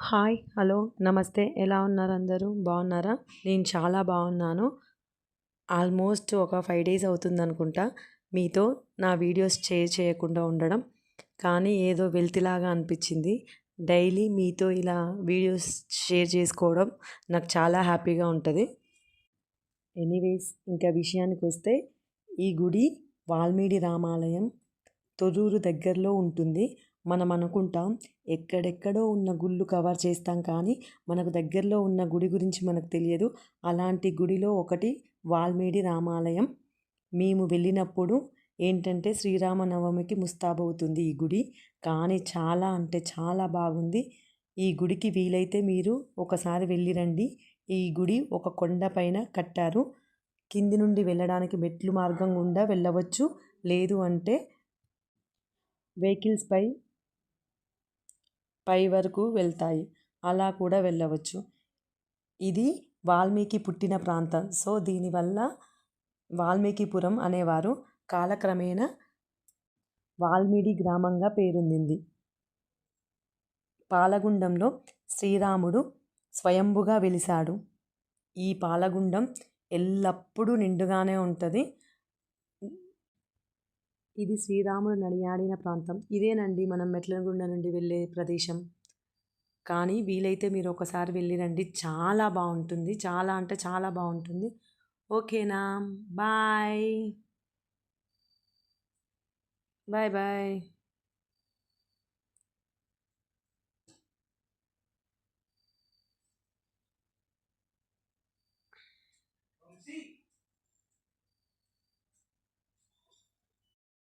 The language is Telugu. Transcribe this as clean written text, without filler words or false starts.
హాయ్, హలో, నమస్తే. ఎలా ఉన్నారు అందరూ? బాగున్నారా? నేను చాలా బాగున్నాను. ఆల్మోస్ట్ ఒక 5 డేస్ అవుతుందనుకుంటా మీతో నా వీడియోస్ షేర్ చేయకుండా ఉండడం. కానీ ఏదో వెల్తిలాగా అనిపించింది. డైలీ మీతో ఇలా వీడియోస్ షేర్ చేసుకోవడం నాకు చాలా హ్యాపీగా ఉంటుంది. ఎనీవేస్ ఇంకా విషయానికొస్తే ఈ గుడి వాల్మీడి రామాలయం తొర్రూరు దగ్గరలో ఉంటుంది. మనం అనుకుంటాం ఎక్కడెక్కడో ఉన్న గుళ్ళు కవర్ చేస్తాం, కానీ మనకు దగ్గరలో ఉన్న గుడి గురించి మనకు తెలియదు. అలాంటి గుడిలో ఒకటి వాల్మీడి రామాలయం. మేము వెళ్ళినప్పుడు ఏంటంటే శ్రీరామనవమికి ముస్తాబవుతుంది ఈ గుడి. కానీ చాలా అంటే చాలా బాగుంది. ఈ గుడికి వీలైతే మీరు ఒకసారి వెళ్ళిరండి. ఈ గుడి ఒక కొండ పైన కట్టారు. కింది నుండి వెళ్ళడానికి మెట్లు మార్గం గుండా వెళ్ళవచ్చు. లేదు అంటే వెహికల్స్ పై వరకు వెళ్తాయి, అలా కూడా వెళ్ళవచ్చు. ఇది వాల్మీకి పుట్టిన ప్రాంతం. సో దీనివల్ల వాల్మీకిపురం అనేవారు. కాలక్రమేణా వాల్మీడి గ్రామంగా పేరొందింది. పాలగుండంలో శ్రీరాముడు స్వయంభుగా వెలిశాడు. ఈ పాలగుండం ఎల్లప్పుడూ నిండుగానే ఉంటుంది. ఇది శ్రీరాముడు నడియాడిన ప్రాంతం. ఇదేనండి మనం మెట్లగుండ నుండి వెళ్ళే ప్రదేశం. కానీ వీలైతే మీరు ఒకసారి వెళ్ళిరండి, చాలా బాగుంటుంది. చాలా అంటే చాలా బాగుంటుంది. ఓకేనా? Bye bye bye.